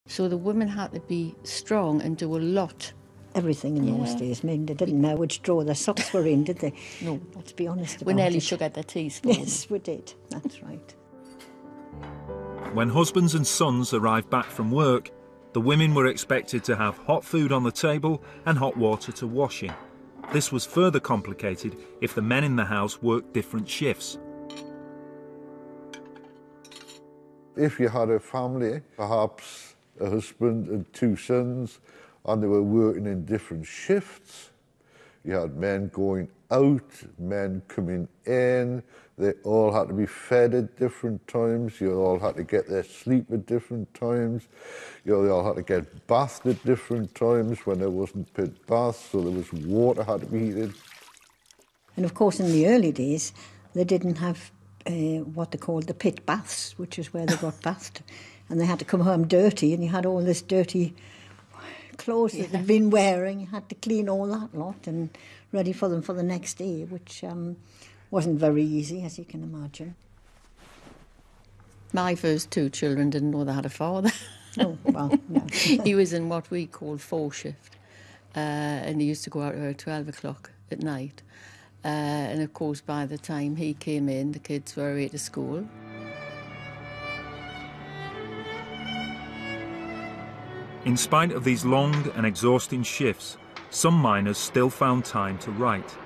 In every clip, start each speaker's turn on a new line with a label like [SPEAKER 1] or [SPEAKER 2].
[SPEAKER 1] So the women had to be strong and do a lot.
[SPEAKER 2] Everything in those days. I mean, they didn't know which drawer their socks were in, did they?
[SPEAKER 1] No.
[SPEAKER 2] Let's be honest about
[SPEAKER 1] We nearly
[SPEAKER 2] it.
[SPEAKER 1] shook at their teaspoon.
[SPEAKER 2] Yes, we did. That's right.
[SPEAKER 3] When husbands and sons arrived back from work, the women were expected to have hot food on the table and hot water to wash in. This was further complicated if the men in the house worked different shifts.
[SPEAKER 4] If you had a family, perhaps a husband and 2 sons, and they were working in different shifts, you had men going out, men coming in, they all had to be fed at different times, you all had to get their sleep at different times, they all had to get bathed at different times when there wasn't pit baths, so there was water had to be heated.
[SPEAKER 2] And of course, in the early days, they didn't have what they called the pit baths, which is where they got bathed. And they had to come home dirty, and you had all this dirty clothes that they'd been wearing. You had to clean all that lot and ready for them for the next day, which wasn't very easy, as you can imagine.
[SPEAKER 1] My first 2 children didn't know they had a father.
[SPEAKER 2] Oh, well, no.
[SPEAKER 1] He was in what we call 4 shift, and he used to go out at 12 o'clock at night. And of course, by the time he came in, the kids were away to school.
[SPEAKER 3] In spite of these long and exhausting shifts, some miners still found time to write.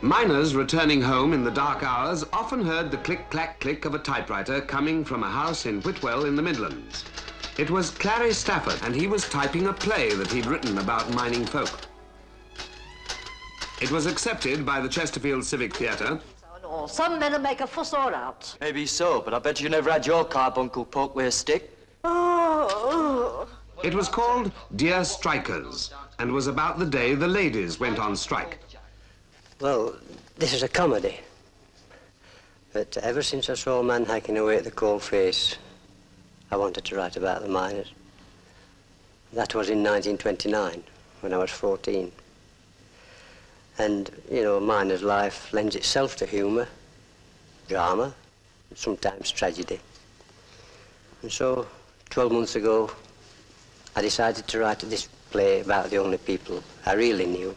[SPEAKER 5] Miners returning home in the dark hours often heard the click-clack-click of a typewriter coming from a house in Whitwell in the Midlands. It was Clary Stafford, and he was typing a play that he'd written about mining folk. It was accepted by the Chesterfield Civic Theatre.
[SPEAKER 6] Some men'll make a fuss all out.
[SPEAKER 7] Maybe so, but I bet you never had your carbuncle poked with a stick.
[SPEAKER 6] Oh.
[SPEAKER 5] It was called Dear Strikers, and was about the day the ladies went on strike.
[SPEAKER 8] Well, this is a comedy. But ever since I saw a man hacking away at the coal face, I wanted to write about the miners. That was in 1929, when I was 14. And, you know, a miner's life lends itself to humour, drama, and sometimes tragedy. And so, 12 months ago, I decided to write this play about the only people I really knew.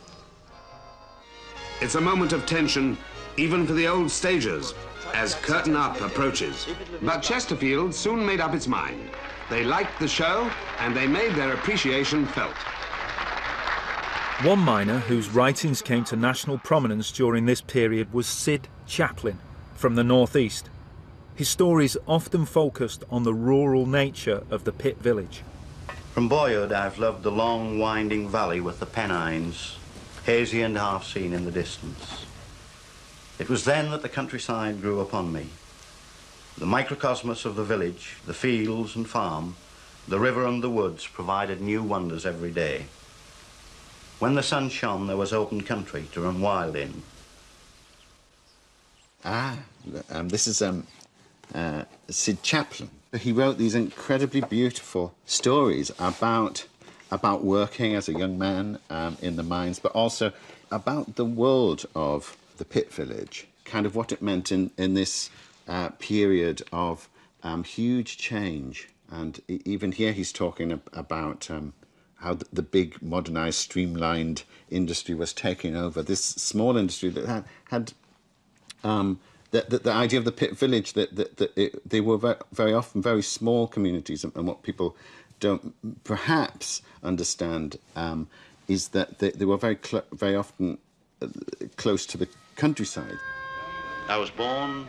[SPEAKER 5] It's a moment of tension, even for the old stagers, as Curtain Up approaches. But Chesterfield soon made up its mind. They liked the show, and they made their appreciation felt.
[SPEAKER 3] One miner whose writings came to national prominence during this period was Sid Chaplin from the northeast. His stories often focused on the rural nature of the pit village.
[SPEAKER 9] From boyhood, I've loved the long, winding valley with the Pennines, hazy and half seen in the distance. It was then that the countryside grew upon me. The microcosmos of the village, the fields and farm, the river and the woods provided new wonders every day. When the sun shone, there was open country to run wild in.
[SPEAKER 10] This is Sid Chaplin. He wrote these incredibly beautiful stories about working as a young man in the mines, but also about the world of the pit village, kind of what it meant in this period of huge change. And even here he's talking about how the big, modernised, streamlined industry was taking over this small industry that had the idea of the pit village, they were very often very small communities, and what people don't perhaps understand is that they were very often close to the countryside.
[SPEAKER 9] I was born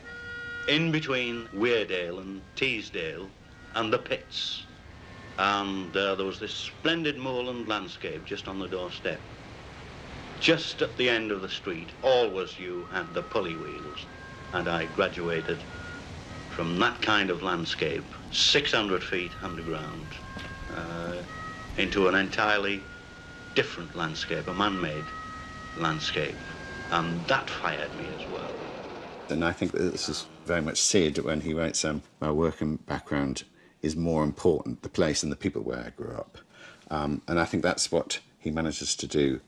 [SPEAKER 9] in between Weardale and Teesdale and the pits. And there was this splendid moorland landscape just on the doorstep. Just at the end of the street, always you had the pulley wheels. And I graduated from that kind of landscape, 600 feet underground, into an entirely different landscape, a man-made landscape. And that fired me as well.
[SPEAKER 10] And I think that this is very much Sid when he writes, my working background is more important, the place and the people where I grew up. And I think that's what he manages to do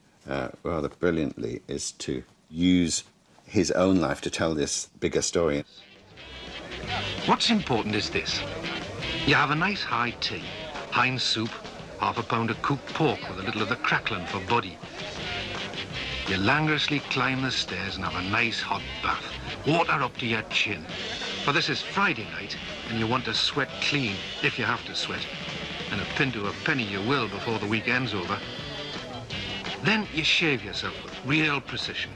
[SPEAKER 10] rather brilliantly, is to use his own life to tell this bigger story.
[SPEAKER 11] What's important is this. You have a nice high tea, hind soup, half a pound of cooked pork with a little of the crackling for body. You languorously climb the stairs and have a nice hot bath, water up to your chin. For this is Friday night, and you want to sweat clean, if you have to sweat. And a pin to a penny you will before the weekend's over. Then you shave yourself with real precision.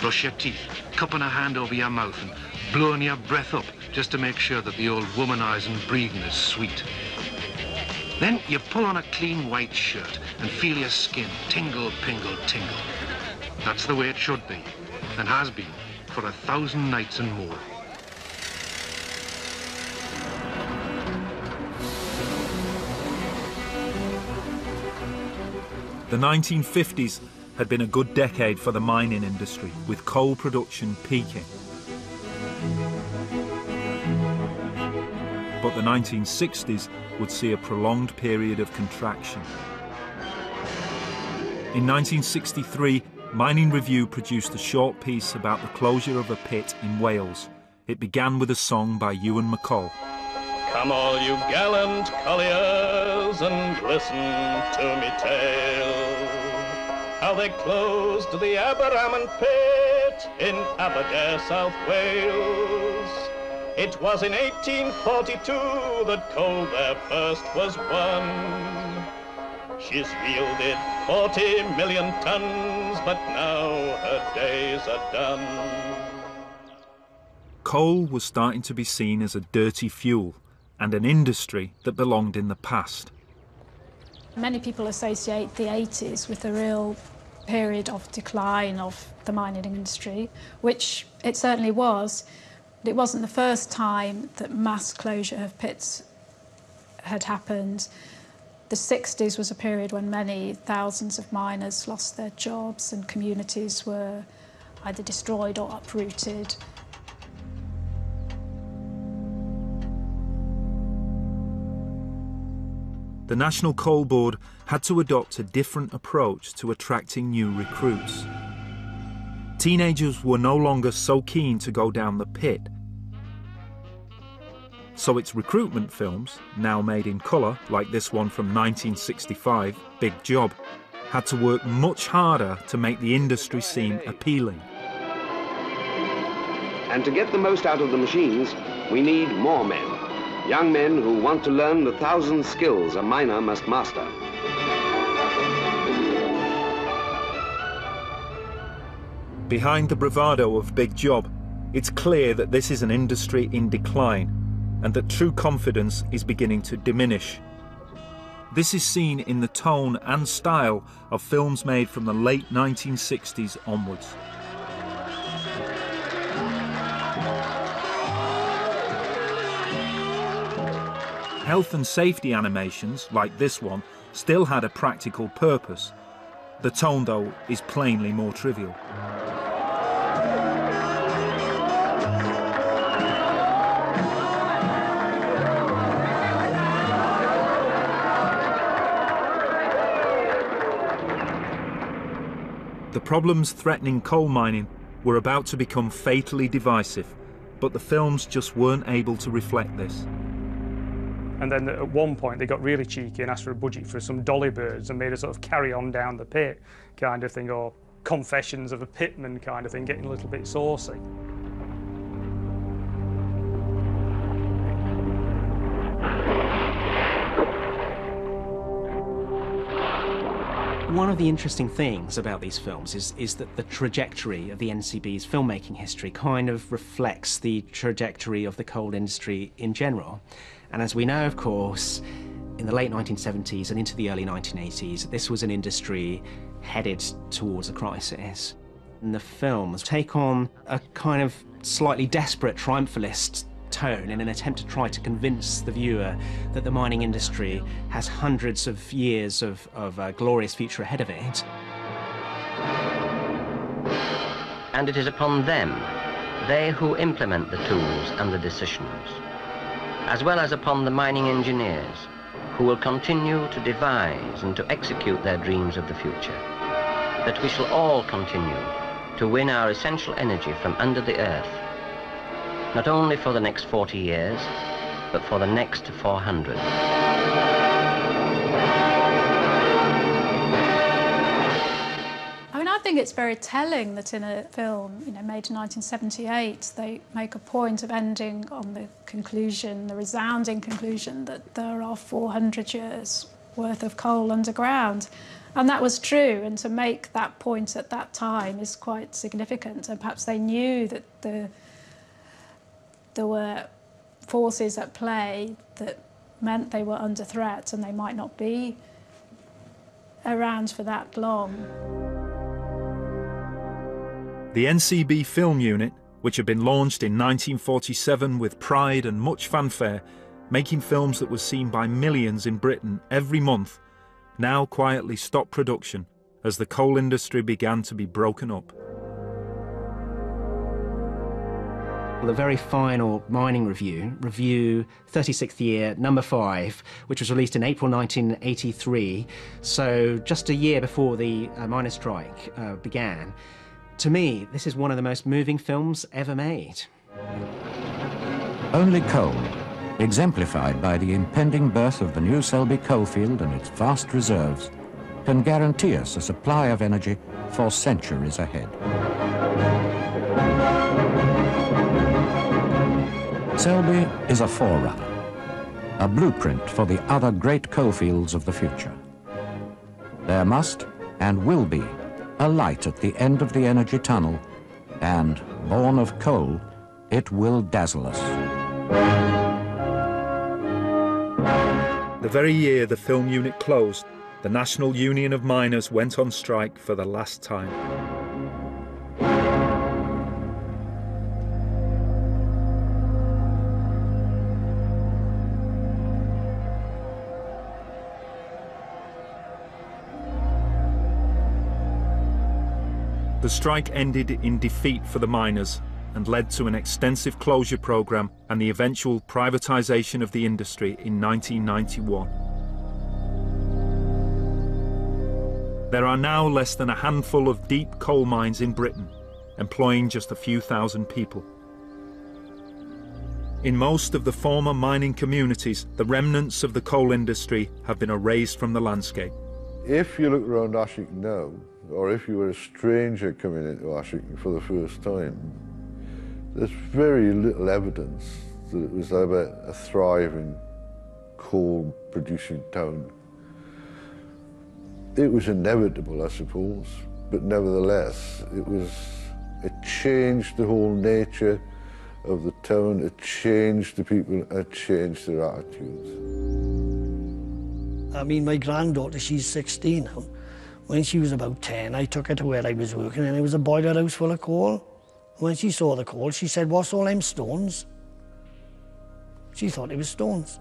[SPEAKER 11] Brush your teeth, cupping a hand over your mouth and blowing your breath up just to make sure that the old womanizing breathing is sweet. Then you pull on a clean white shirt and feel your skin tingle, pingle, tingle. That's the way it should be, and has been for 1,000 nights and more.
[SPEAKER 3] The 1950s had been a good decade for the mining industry, with coal production peaking. But the 1960s would see a prolonged period of contraction. In 1963, Mining Review produced a short piece about the closure of a pit in Wales. It began with a song by Ewan MacColl.
[SPEAKER 12] Come all you gallant colliers and listen to me tale, how they closed the Aberraman pit in Aberdare, South Wales. It was in 1842 that coal there first was won. She's yielded 40 million tons, but now her days are done.
[SPEAKER 3] Coal was starting to be seen as a dirty fuel and an industry that belonged in the past.
[SPEAKER 13] Many people associate the 80s with a real period of decline of the mining industry, which it certainly was. It wasn't the first time that mass closure of pits had happened. The 60s was a period when many thousands of miners lost their jobs and communities were either destroyed or uprooted.
[SPEAKER 3] The National Coal Board had to adopt a different approach to attracting new recruits. Teenagers were no longer so keen to go down the pit. So its recruitment films, now made in colour, like this one from 1965, Big Job, had to work much harder to make the industry seem appealing.
[SPEAKER 5] And to get the most out of the machines, we need more men. Young men who want to learn the 1,000 skills a miner must master.
[SPEAKER 3] Behind the bravado of Big Job, it's clear that this is an industry in decline and that true confidence is beginning to diminish. This is seen in the tone and style of films made from the late 1960s onwards. Health and safety animations, like this one, still had a practical purpose. The tone, though, is plainly more trivial. The problems threatening coal mining were about to become fatally divisive, but the films just weren't able to reflect this.
[SPEAKER 14] And then at one point they got really cheeky and asked for a budget for some dolly birds and made us sort of carry on down the pit kind of thing, or Confessions of a Pitman kind of thing, getting a little bit saucy.
[SPEAKER 15] One of the interesting things about these films is that the trajectory of the NCB's filmmaking history kind of reflects the trajectory of the coal industry in general. And as we know, of course, in the late 1970s and into the early 1980s, this was an industry headed towards a crisis. And the films take on a kind of slightly desperate triumphalist tone in an attempt to try to convince the viewer that the mining industry has hundreds of years of a glorious future ahead of it.
[SPEAKER 16] And it is upon them, they who implement the tools and the decisions, as well as upon the mining engineers, who will continue to devise and to execute their dreams of the future, that we shall all continue to win our essential energy from under the earth, not only for the next 40 years, but for the next 400.
[SPEAKER 13] I think it's very telling that in a film, made in 1978, they make a point of ending on the conclusion, the resounding conclusion, that there are 400 years worth of coal underground. And that was true, and to make that point at that time is quite significant. And perhaps they knew that there were forces at play that meant they were under threat and they might not be around for that long.
[SPEAKER 3] The NCB Film Unit, which had been launched in 1947 with pride and much fanfare, making films that were seen by millions in Britain every month, now quietly stopped production as the coal industry began to be broken up.
[SPEAKER 15] The very final mining review 36th year, number 5, which was released in April 1983, so just a year before the miners' strike began. To me, this is one of the most moving films ever made.
[SPEAKER 17] Only coal, exemplified by the impending birth of the new Selby coalfield and its vast reserves, can guarantee us a supply of energy for centuries ahead. Selby is a forerunner, a blueprint for the other great coalfields of the future. There must and will be a light at the end of the energy tunnel, and, born of coal, it will dazzle us.
[SPEAKER 3] The very year the film unit closed, the National Union of Miners went on strike for the last time. The strike ended in defeat for the miners and led to an extensive closure programme and the eventual privatisation of the industry in 1991. There are now less than a handful of deep coal mines in Britain, employing just a few thousand people. In most of the former mining communities, the remnants of the coal industry have been erased from the landscape.
[SPEAKER 4] If you look around Ashington now, or if you were a stranger coming into Ashington for the first time, there's very little evidence that it was ever a thriving coal-producing town. It was inevitable, I suppose, but nevertheless, it changed the whole nature of the town, it changed the people, it changed their attitudes.
[SPEAKER 18] I mean, my granddaughter, she's 16 now. When she was about 10, I took her to where I was working, and it was a boiler house full of coal. When she saw the coal, she said, "What's all them stones?" She thought it was stones.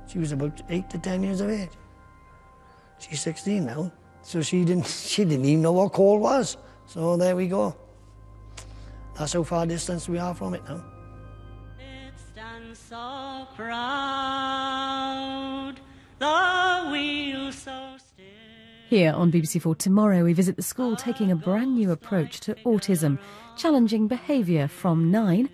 [SPEAKER 18] She was about 8 to 10 years of age. She's 16 now, so she didn't even know what coal was. So there we go. That's how far distance we are from it now.
[SPEAKER 19] It stands so proud, the wheel so still.
[SPEAKER 20] Here on BBC4 Tomorrow, we visit the school taking a brand new approach to autism, challenging behaviour from 9.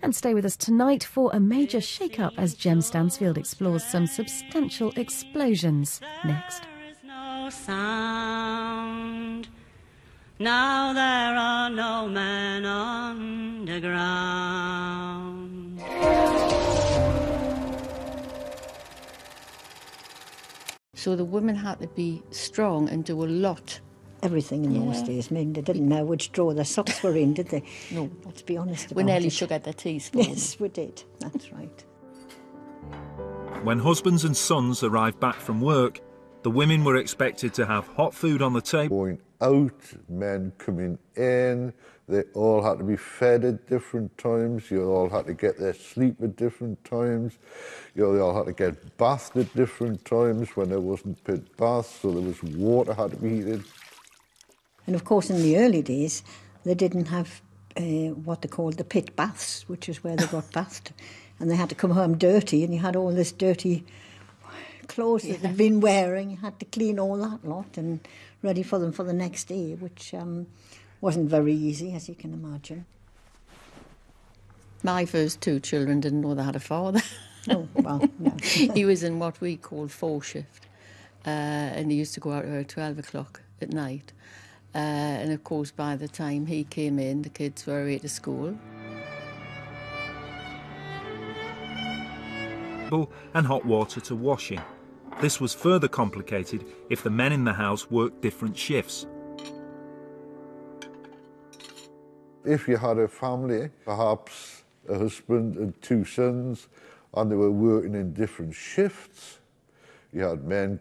[SPEAKER 20] And stay with us tonight for a major shake-up as Jem Stansfield explores some substantial explosions next.
[SPEAKER 19] There is no sound. Now there are no men underground.
[SPEAKER 1] So the women had to be strong and do a lot.
[SPEAKER 2] Everything in those days. I mean, they didn't know which drawer their socks were in, did they?
[SPEAKER 1] No.
[SPEAKER 2] Let's be honest about
[SPEAKER 1] We nearly
[SPEAKER 2] it.
[SPEAKER 1] shook at their teaspoon.
[SPEAKER 2] Yes, we did. That's right.
[SPEAKER 3] When husbands and sons arrived back from work, the women were expected to have hot food on the table.
[SPEAKER 4] Going out, men coming in, they all had to be fed at different times, you all had to get their sleep at different times, they all had to get bathed at different times when there wasn't pit baths, so there was water had to be heated.
[SPEAKER 2] And of course, in the early days, they didn't have what they called the pit baths, which is where they got bathed. And they had to come home dirty, and you had all this dirty clothes that they'd been wearing. You had to clean all that lot and ready for them for the next day, which wasn't very easy, as you can imagine.
[SPEAKER 1] My first 2 children didn't know they had a father.
[SPEAKER 2] Oh, well, no.
[SPEAKER 1] He was in what we call 4 shift, and he used to go out around 12 o'clock at night. And of course, by the time he came in, the kids were away to school.
[SPEAKER 3] And hot water to wash in. This was further complicated if the men in the house worked different shifts.
[SPEAKER 4] If you had a family, perhaps a husband and 2 sons, and they were working in different shifts, you had men